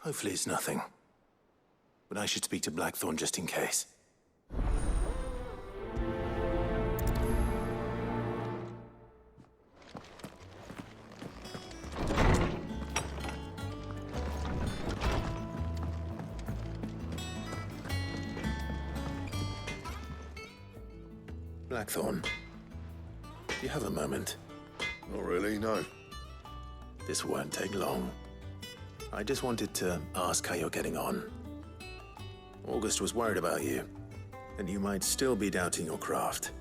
Hopefully it's nothing. But I should speak to Blackthorn just in case. Blackthorn, do you have a moment? Not really, no. This won't take long. I just wanted to ask how you're getting on. August was worried about you, and you might still be doubting your craft,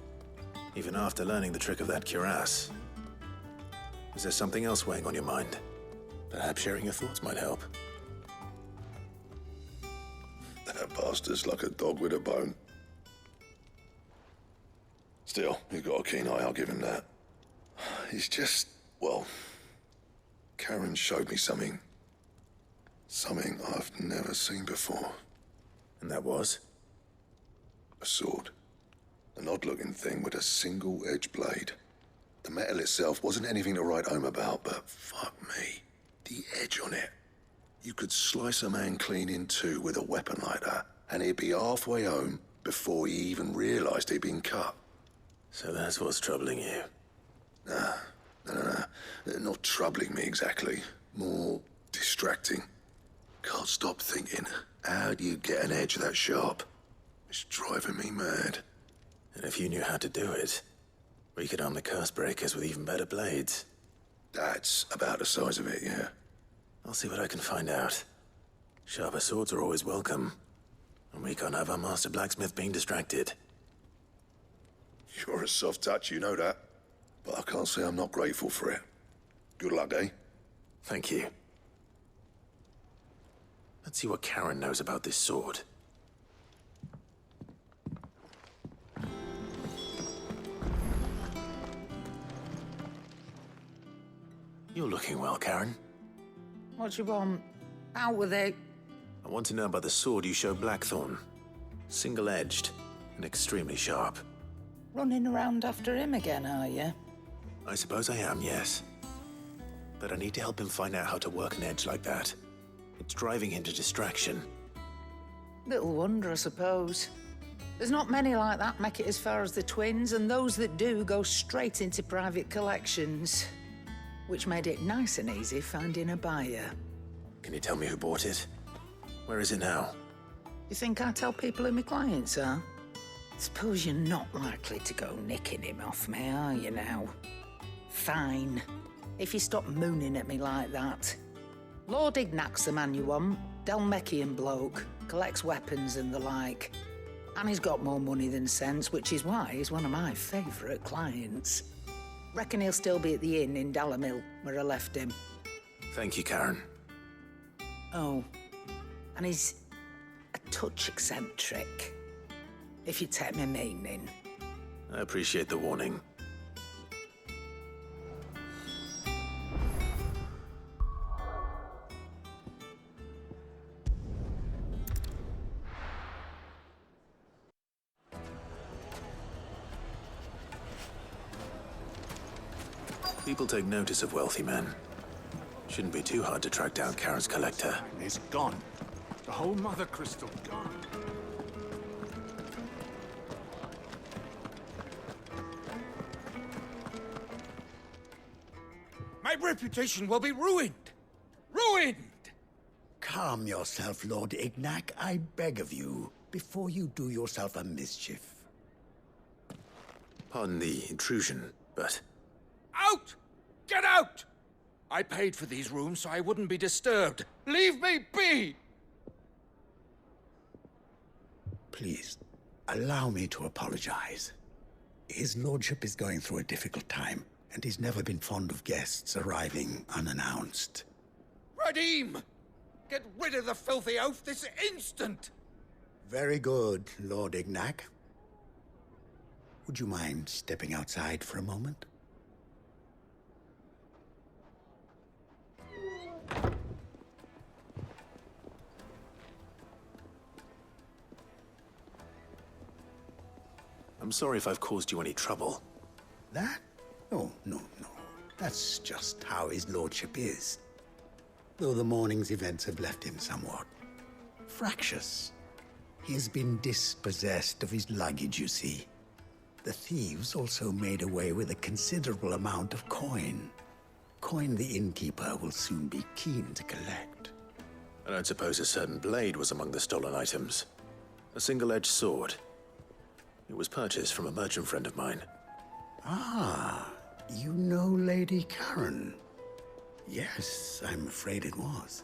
even after learning the trick of that cuirass. Is there something else weighing on your mind? Perhaps sharing your thoughts might help. That bastard's like a dog with a bone. Still, you've got a keen eye, I'll give him that. He's just, well, Karen showed me something. Something I've never seen before. And that was? A sword. An odd-looking thing with a single-edged blade. The metal itself wasn't anything to write home about, but fuck me. The edge on it. You could slice a man clean in two with a weapon like that, and he'd be halfway home before he even realized he'd been cut. So that's what's troubling you? Nah. Not troubling me exactly. More distracting. Can't stop thinking, how do you get an edge that sharp? It's driving me mad. And if you knew how to do it, we could arm the curse breakers with even better blades. That's about the size of it, yeah. I'll see what I can find out. Sharper swords are always welcome. And we can't have our master blacksmith being distracted. You're a soft touch, you know that. But I can't say I'm not grateful for it. Good luck, eh? Thank you. Let's see what Karen knows about this sword. You're looking well, Karen. What you want? Out with it. I want to know about the sword you showed Blackthorn. Single-edged and extremely sharp. Running around after him again, are you? I suppose I am, yes. But I need to help him find out how to work an edge like that. It's driving him to distraction. Little wonder, I suppose. There's not many like that make it as far as the twins, and those that do go straight into private collections. Which made it nice and easy finding a buyer. Can you tell me who bought it? Where is it now? You think I tell people who my clients are? Suppose you're not likely to go nicking him off me, are you now? Fine. If you stop mooning at me like that. Lord Ignac's the man you want. Dalmekian bloke. Collects weapons and the like. And he's got more money than sense, which is why he's one of my favourite clients. Reckon he'll still be at the inn in Dalamil, where I left him. Thank you, Karen. Oh, and he's a touch eccentric, if you take my meaning. I appreciate the warning. People take notice of wealthy men. Shouldn't be too hard to track down Karen's collector. It's gone. The whole mother crystal gone. My reputation will be ruined! Ruined! Calm yourself, Lord Ignac, I beg of you, before you do yourself a mischief. Pardon the intrusion, but... Out! Get out! I paid for these rooms so I wouldn't be disturbed. Leave me be! Please, allow me to apologize. His lordship is going through a difficult time, and he's never been fond of guests arriving unannounced. Radim! Get rid of the filthy oaf this instant! Very good, Lord Ignac. Would you mind stepping outside for a moment? I'm sorry if I've caused you any trouble. That? Oh, no. That's just how his lordship is. though the morning's events have left him somewhat fractious. He has been dispossessed of his luggage, you see. The thieves also made away with a considerable amount of coin. Coin the innkeeper will soon be keen to collect. I don't suppose a certain blade was among the stolen items. A single-edged sword. It was purchased from a merchant friend of mine. Ah, you know Lady Karen. Yes, I'm afraid it was.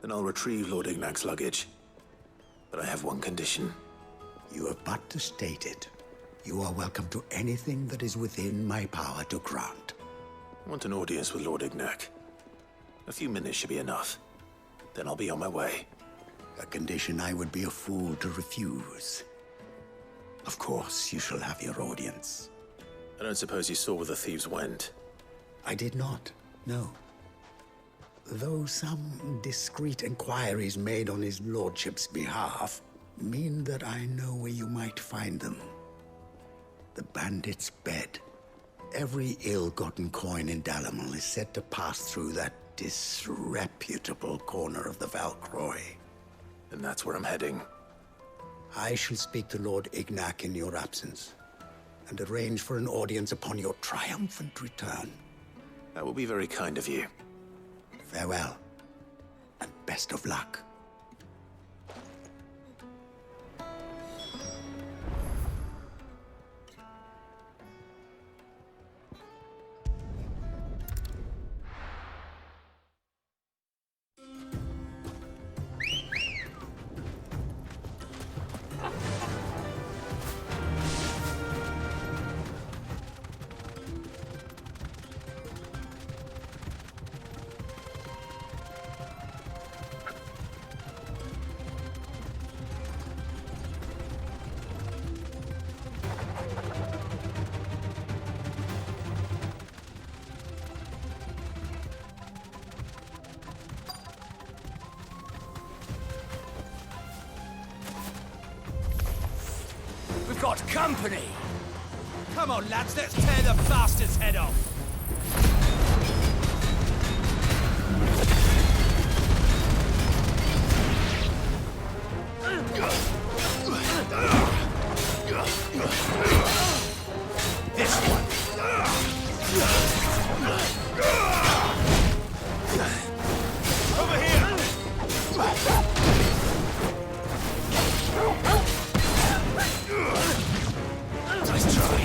Then I'll retrieve Lord Ignac's luggage. But I have one condition. You have but to state it. You are welcome to anything that is within my power to grant. I want an audience with Lord Ignac. A few minutes should be enough. Then I'll be on my way. A condition I would be a fool to refuse. Of course, you shall have your audience. I don't suppose you saw where the thieves went. I did not, no. Though some discreet inquiries made on his lordship's behalf mean that I know where you might find them. The bandit's bed. Every ill-gotten coin in Dalamel is said to pass through that disreputable corner of the Valcroy. And that's where I'm heading. I shall speak to Lord Ignac in your absence, and arrange for an audience upon your triumphant return. That will be very kind of you. Farewell, and best of luck. We've got company! Come on, lads, let's tear the bastard's head off! This one! Over here! Nice try.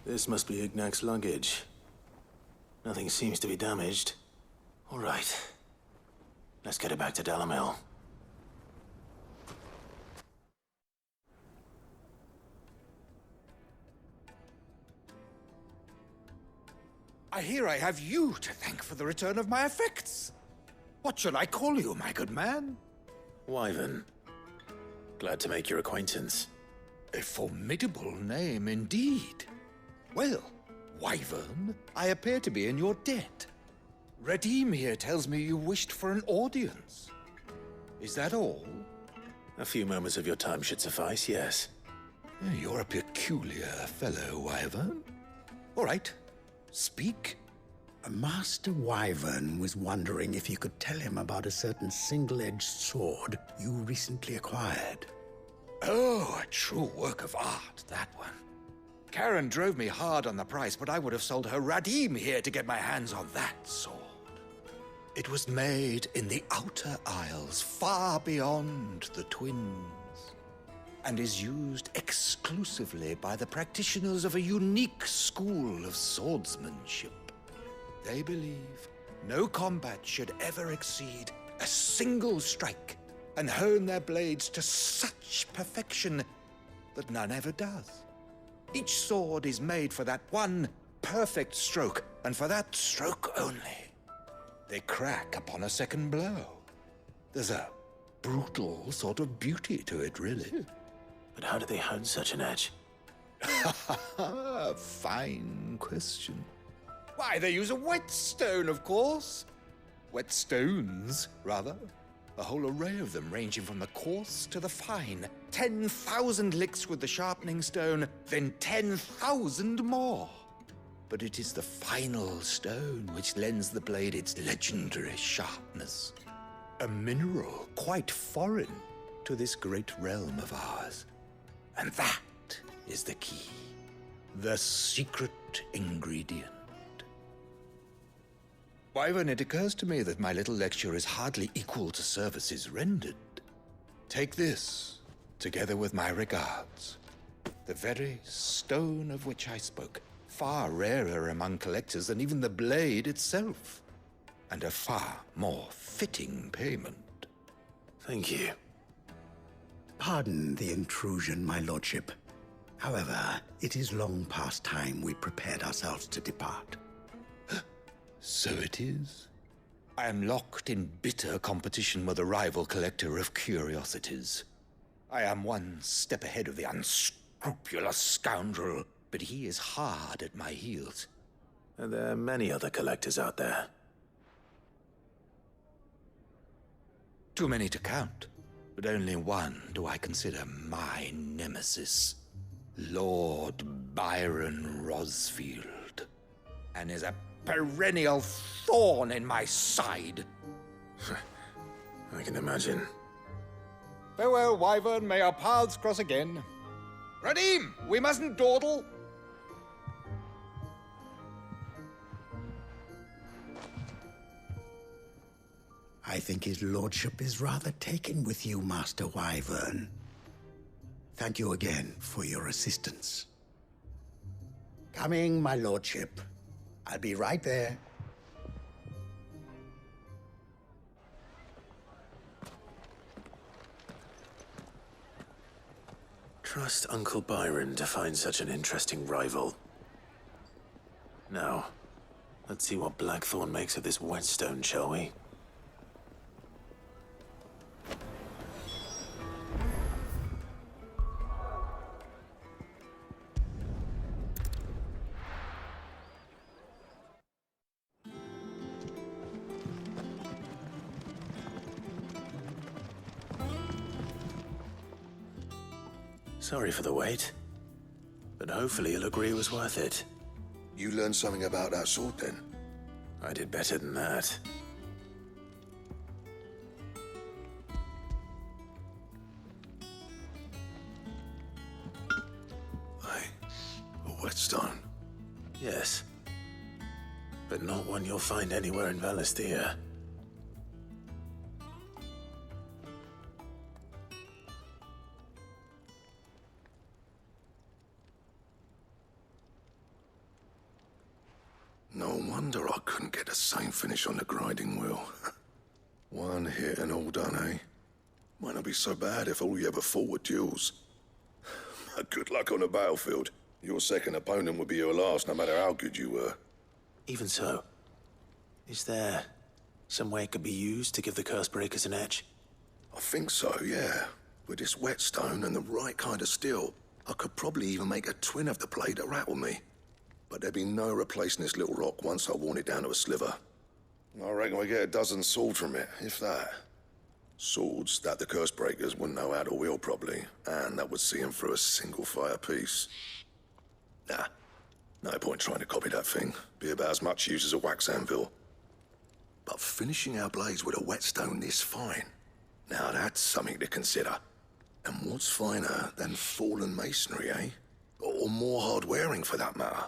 This must be Ignac's luggage. Nothing seems to be damaged. All right. Let's get it back to Dalamel. I hear I have you to thank for the return of my effects. What shall I call you, my good man? Wyvern. Glad to make your acquaintance. A formidable name indeed. Well, Wyvern, I appear to be in your debt. Redeem here tells me you wished for an audience. Is that all? A few moments of your time should suffice, yes. You're a peculiar fellow, Wyvern. All right, speak. Master Wyvern was wondering if you could tell him about a certain single-edged sword you recently acquired. Oh, a true work of art, that one. Karen drove me hard on the price, but I would have sold her Radim here to get my hands on that sword. It was made in the Outer Isles, far beyond the Twins, and is used exclusively by the practitioners of a unique school of swordsmanship. They believe no combat should ever exceed a single strike, and hone their blades to such perfection that none ever does. Each sword is made for that one perfect stroke, and for that stroke only, they crack upon a second blow. There's a brutal sort of beauty to it, really. But how do they hone such an edge? Fine question. Why, they use a whetstone, of course. Whetstones, rather. A whole array of them, ranging from the coarse to the fine. 10,000 licks with the sharpening stone, then 10,000 more. But it is the final stone which lends the blade its legendary sharpness. A mineral quite foreign to this great realm of ours. And that is the key. The secret ingredient. Wyvern, it occurs to me that my little lecture is hardly equal to services rendered. Take this, together with my regards. The very stone of which I spoke, far rarer among collectors than even the blade itself, and a far more fitting payment. Thank you. Pardon the intrusion, my lordship. However, it is long past time we prepared ourselves to depart. So it is. I am locked in bitter competition with a rival collector of curiosities. I am one step ahead of the unscrupulous scoundrel, but he is hard at my heels. Are there many other collectors out there? Too many to count, but only one do I consider my nemesis. Lord Byron Rosfield, and is a perennial thorn in my side. I can imagine. Farewell, Wyvern. May our paths cross again. Radim, we mustn't dawdle. I think his lordship is rather taken with you, Master Wyvern. Thank you again for your assistance. Coming, my lordship. I'll be right there. Trust Uncle Byron to find such an interesting rival. Now, let's see what Blackthorn makes of this whetstone, shall we? Sorry for the wait, but hopefully you'll agree it was worth it. You learned something about that sword then? I did better than that. A whetstone? Yes, but not one you'll find anywhere in Valisthea. No wonder I couldn't get the same finish on the grinding wheel. One hit and all done, eh? Might not be so bad if all you ever fought were duels. Good luck on the battlefield. Your second opponent would be your last, no matter how good you were. Even so, is there some way it could be used to give the curse breakers an edge? I think so, yeah. With this whetstone and the right kind of steel, I could probably even make a twin of the blade that rattled me. But there'd be no replacing this little rock once I worn it down to a sliver. I reckon we get a dozen swords from it, if that. Swords that the curse breakers wouldn't know how to wield properly, and that would see them through a single fire piece. Nah, no point trying to copy that thing. Be about as much use as a wax anvil. But finishing our blades with a whetstone this fine, now that's something to consider. And what's finer than fallen masonry, eh? Or more hard-wearing, for that matter.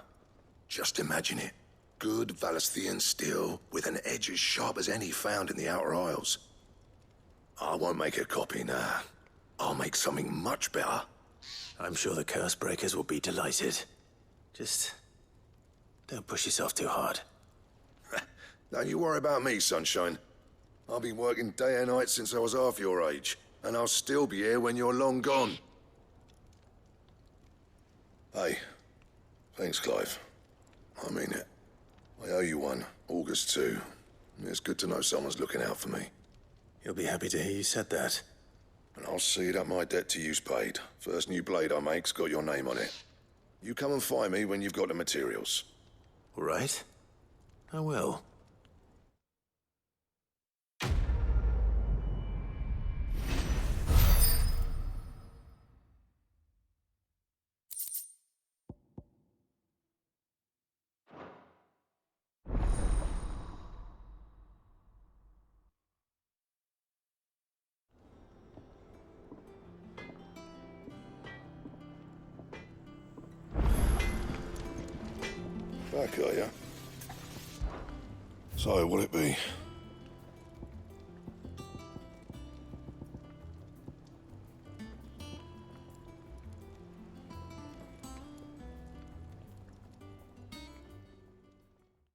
Just imagine it. Good Valisthean steel with an edge as sharp as any found in the Outer Isles. I won't make a copy, nah. I'll make something much better. I'm sure the curse breakers will be delighted. Just don't push yourself too hard. Don't you worry about me, sunshine. I've been working day and night since I was half your age, and I'll still be here when you're long gone. Hey, thanks, Clive. I mean it. I owe you one. August too. It's good to know someone's looking out for me. He'll be happy to hear you said that. And I'll see that my debt to you's paid. First new blade I make's got your name on it. You come and find me when you've got the materials. All right. I will. Back, are ya? So, what'll it be?